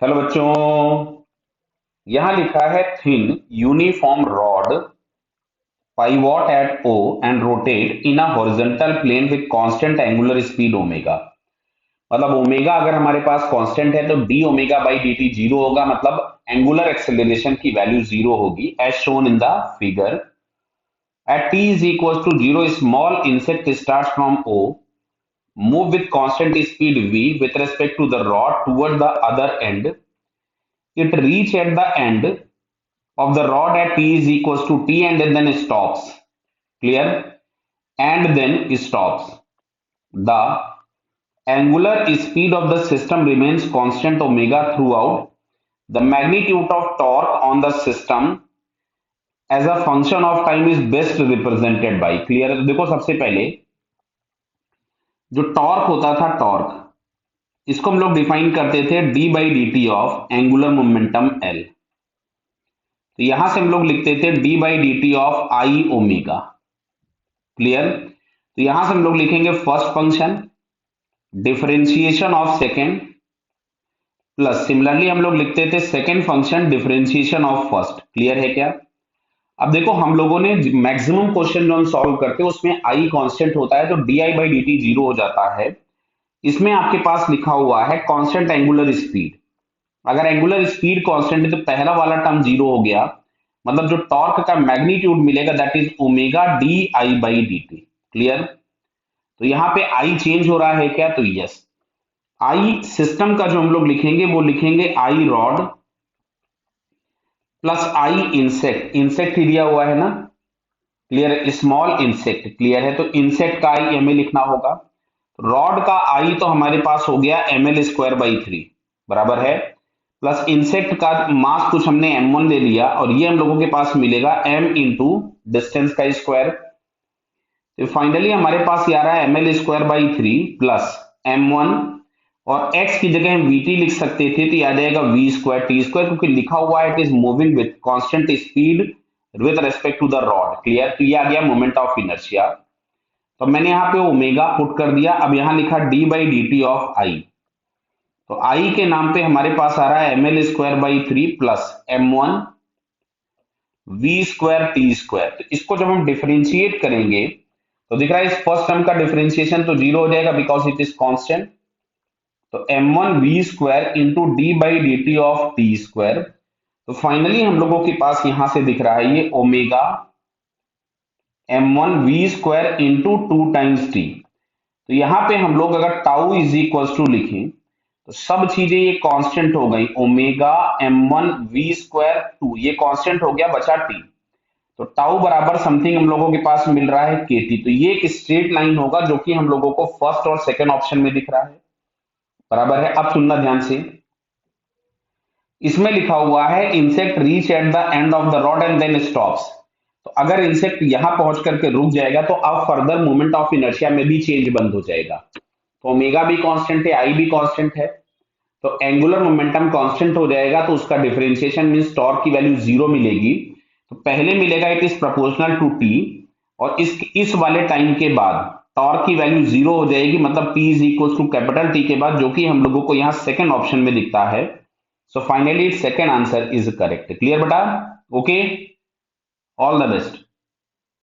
Hello बच्चों। यहां लिखा है thin uniform rod pivot at O and rotate in a horizontal plane with constant angular speed omega. मतलब omega अगर हमारे पास कांस्टेंट है तो D omega by D T zero होगा, मतलब एंगुलर एक्सेलरेशन की वैल्यू जीरो होगी as shown in the figure. At T is equal to zero small insect start from O, move with constant speed v with respect to the rod toward the other end. It reach at the end of the rod at t is equals to t and then stops. Clear? And then stops. The angular speed of the system remains constant omega throughout. The magnitude of torque on the system as a function of time is best represented by. Clear? देखो सबसे पहले जो torque होता था, torque इसको हम लोग define करते थे D by D T of angular momentum L. तो यहां से हम लोग लिखते थे D by D T of I omega. Clear? तो यहां से हम लोग लिखेंगे first function differentiation of second, plus similarly हम लोग लिखते थे second function differentiation of first. Clear है क्या? अब देखो हम लोगों ने मैक्सिमम क्वेश्चन जो हम सॉल्व करते हैं उसमें आई कांस्टेंट होता है तो D I by D T zero हो जाता है। इसमें आपके पास लिखा हुआ है कांस्टेंट एंगुलर स्पीड। अगर एंगुलर स्पीड कांस्टेंट है तो पहला वाला टर्म जीरो हो गया, मतलब जो टॉर्क का मैग्नीट्यूड मिलेगा that is omega D I by D T. Clear? तो यहां पे आई चेंज हो रहा है क्या? तो यस, आई सिस्टम का जो हम लोग लिखेंगे वो लिखेंगे आई रॉड प्लस आई इंसेक्ट। इंसेक्ट ही दिया हुआ है ना, क्लियर? Small insect. क्लियर है? तो इंसेक्ट का आई एम ए लिखना होगा। रॉड का आई तो हमारे पास हो गया M L square by three, बराबर है, प्लस इंसेक्ट का मास कुछ हमने m1 ले लिया और ये हम लोगों के पास मिलेगा m इंटू डिस्टेंस का स्क्वायर। तो फाइनली हमारे पास ये आ रहा है M L square by three plus m1, और x की जगह हम vt लिख सकते थे तो ये आ जाएगा v स्क्वायर टी स्क्वायर, क्योंकि लिखा हुआ है it is moving with constant speed with respect to the rod. Clear? तो ये आ गया मोमेंट ऑफ इनर्शिया। तो मैंने यहाँ पे ओमेगा पुट कर दिया। अब यहाँ लिखा D by D T of I, तो आई के नाम पे हमारे पास आ रहा है M L square by three plus m1 v square T square. तो इसको जब हम डिफरेंशिएट करेंगे तो दिख रहा है इस फर्स्ट टर्म का डिफरेंशिएशन तो जीरो हो जाएगा बिकॉज इट इज कांस्टेंट। तो m1 v square into D by D T of T square. तो फाइनली हम लोगों के पास यहां से दिख रहा है ये omega m1 v square into two times T. तो यहां पे हम लोग अगर टाउ इज इक्वल टू लिखें तो सब चीजें ये कांस्टेंट हो गई, omega m1 v square to ये कांस्टेंट हो गया, बचा टी। तो टाउ बराबर समथिंग हम लोगों के पास मिल रहा है केटी। तो ये एक स्ट्रेट लाइन होगा जो कि हम लोगों को फर्स्ट और सेकंड ऑप्शन में दिख रहा है, बराबर है। अब सुनना ध्यान से, इसमें लिखा हुआ है insect reach at the end of the rod and then stops. तो अगर इंसेक्ट यहां पहुंच करके रुक जाएगा तो अब फर्दर मोमेंट ऑफ इनर्शिया में भी चेंज बंद हो जाएगा। तो ओमेगा भी कांस्टेंट है, आई भी कांस्टेंट है, तो एंगुलर मोमेंटम कांस्टेंट हो जाएगा तो उसका डिफरेंशिएशन मींस टॉर्क की वैल्यू जीरो मिलेगी। तो पहले मिलेगा it is proportional to T, और इस वाले टाइम के बाद टॉर्क की वैल्यू जीरो हो जाएगी, मतलब P is equal to capital T के बाद, जो कि हम लोगों को यहाँ सेकंड ऑप्शन में दिखता है। So finally second answer is correct. Clear बेटा? Okay, all the best.